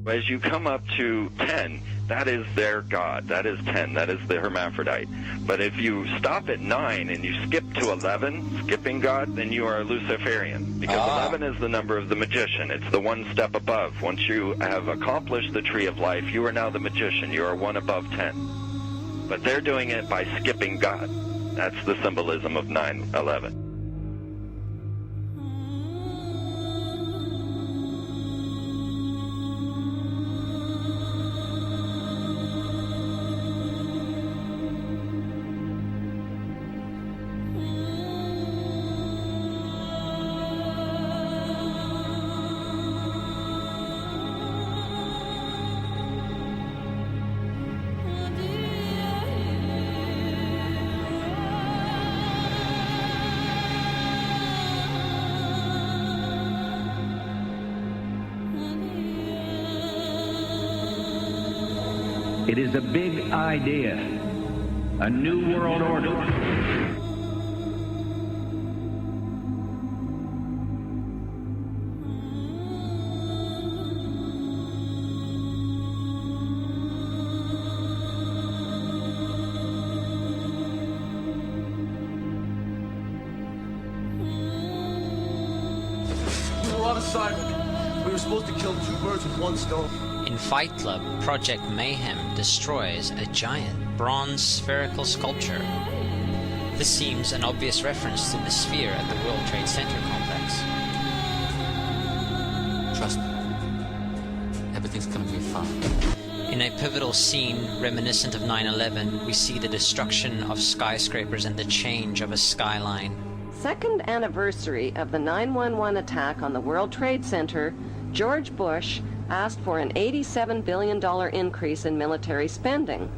As you come up to 10, that is their God. That is 10. That is the hermaphrodite. But if you stop at 9 and you skip to 11, skipping God, then you are a Luciferian. Because 11 is the number of the magician. It's the one step above. Once you have accomplished the tree of life, you are now the magician. You are one above 10. But they're doing it by skipping God. That's the symbolism of 9/11. It is a big idea, a new world order. We were on assignment. We were supposed to kill two birds with one stone. In Fight Club, Project Mayhem destroys a giant bronze spherical sculpture. This seems an obvious reference to the sphere at the World Trade Center complex. Trust me. Everything's gonna be fine. In a pivotal scene reminiscent of 9/11, we see the destruction of skyscrapers and the change of a skyline. Second anniversary of the 9/11 attack on the World Trade Center, George Bush asked for an $87 billion increase in military spending.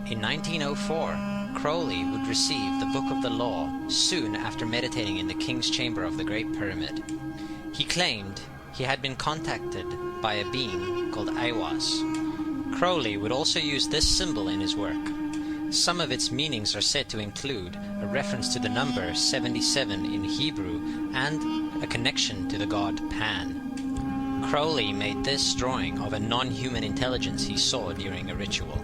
In 1904, Crowley would receive the Book of the Law soon after meditating in the King's Chamber of the Great Pyramid. He claimed he had been contacted by a being called Aiwass. Crowley would also use this symbol in his work. Some of its meanings are said to include a reference to the number 77 in Hebrew and a connection to the god Pan. Crowley made this drawing of a non-human intelligence he saw during a ritual.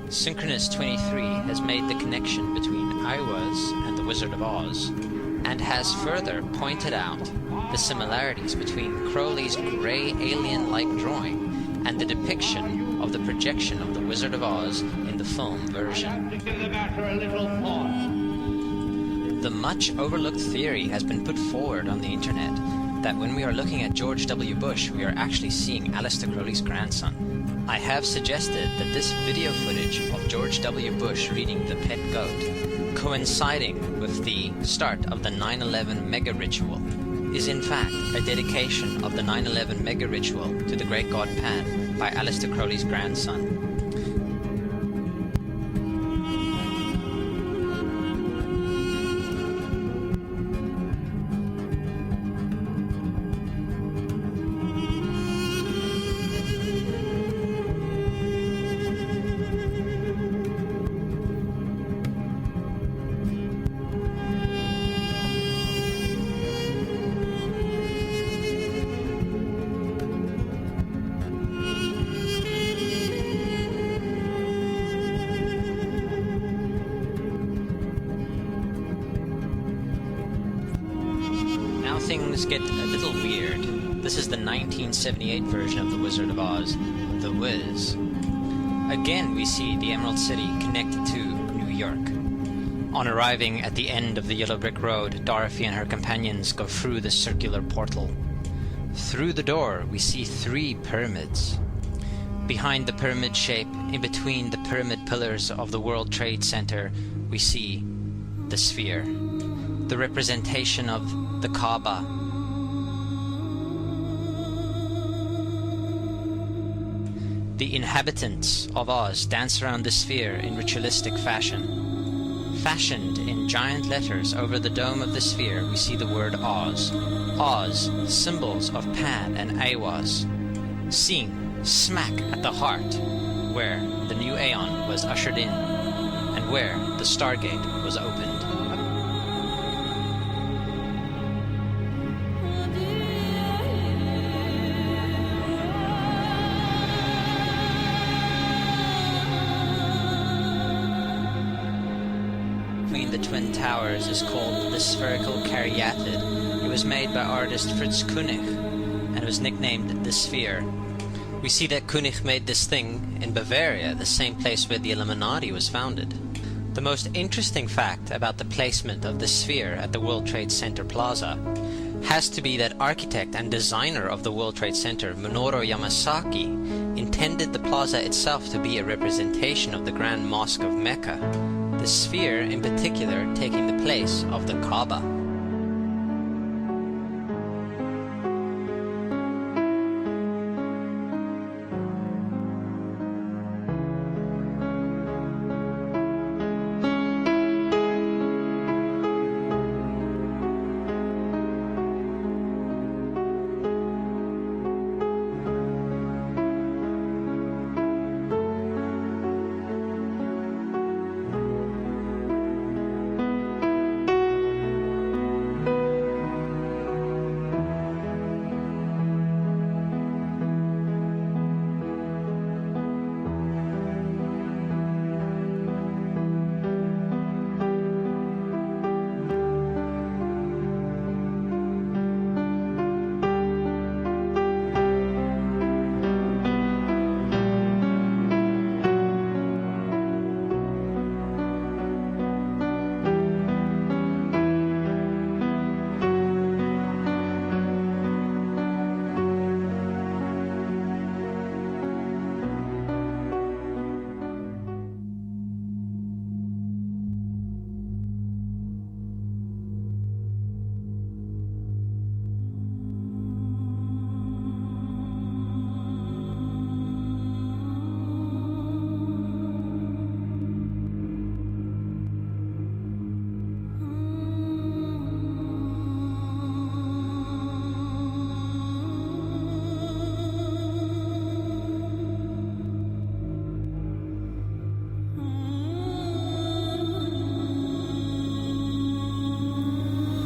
Synchronous 23 has made the connection between Aiwass and the Wizard of Oz, and has further pointed out the similarities between Crowley's grey alien-like drawing and the depiction of the projection of the Wizard of Oz in the film version. The much overlooked theory has been put forward on the internet that when we are looking at George W. Bush, we are actually seeing Aleister Crowley's grandson. I have suggested that this video footage of George W. Bush reading The Pet Goat, coinciding with the start of the 9/11 mega ritual, is in fact a dedication of the 9/11 mega ritual to the great god Pan by Aleister Crowley's grandson. Things get a little weird. This is the 1978 version of The Wizard of Oz, The Wiz. Again, we see the Emerald City connected to New York. On arriving at the end of the Yellow Brick Road, Dorothy and her companions go through the circular portal. Through the door, we see 3 pyramids. Behind the pyramid shape, in between the pyramid pillars of the World Trade Center, we see the sphere, the representation of the Kaaba. The inhabitants of Oz dance around the sphere in ritualistic fashion. Fashioned in giant letters over the dome of the sphere, we see the word Oz. Oz, symbols of Pan and Aiwass, seen smack at the heart where the new Aeon was ushered in. and where the Stargate was opened. Between the Twin Towers is called the spherical caryatid. It was made by artist Fritz Koenig and was nicknamed the Sphere. We see that Koenig made this thing in Bavaria, the same place where the Illuminati was founded. The most interesting fact about the placement of the Sphere at the World Trade Center Plaza has to be that architect and designer of the World Trade Center, Minoru Yamasaki, intended the plaza itself to be a representation of the Grand Mosque of Mecca, the Sphere in particular taking the place of the Kaaba.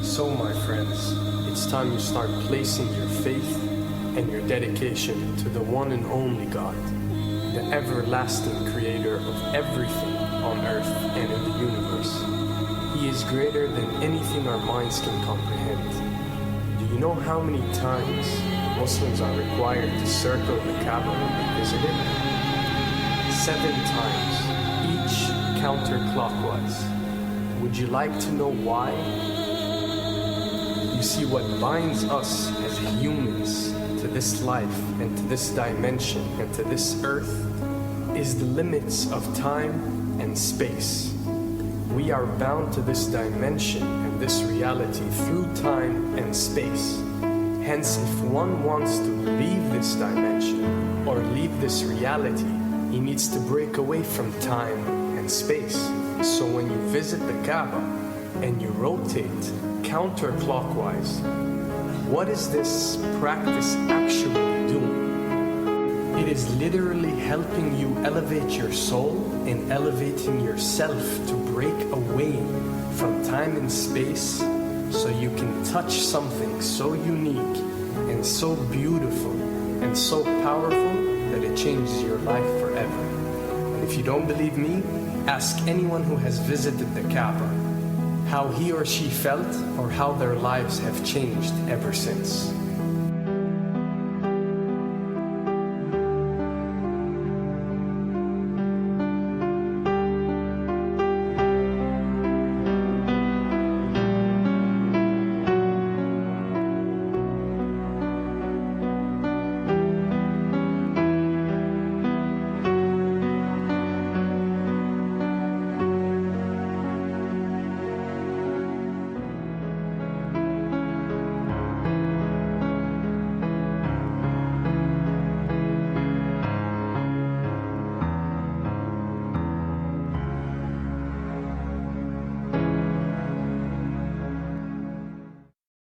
So, my friends, it's time you start placing your faith and your dedication to the one and only God, the everlasting creator of everything on earth and in the universe. He is greater than anything our minds can comprehend. Do you know how many times Muslims are required to circle the Kaaba when they visit it? 7 times, each counterclockwise. Would you like to know why? You see, what binds us as humans to this life and to this dimension and to this earth is the limits of time and space. We are bound to this dimension and this reality through time and space. Hence, if one wants to leave this dimension or leave this reality, he needs to break away from time and space. So when you visit the Kaaba and you rotate counterclockwise, what is this practice actually doing? It is literally helping you elevate your soul and elevating yourself to break away from time and space so you can touch something so unique and so beautiful and so powerful that it changes your life forever. And if you don't believe me, ask anyone who has visited the Kaaba how he or she felt or how their lives have changed ever since.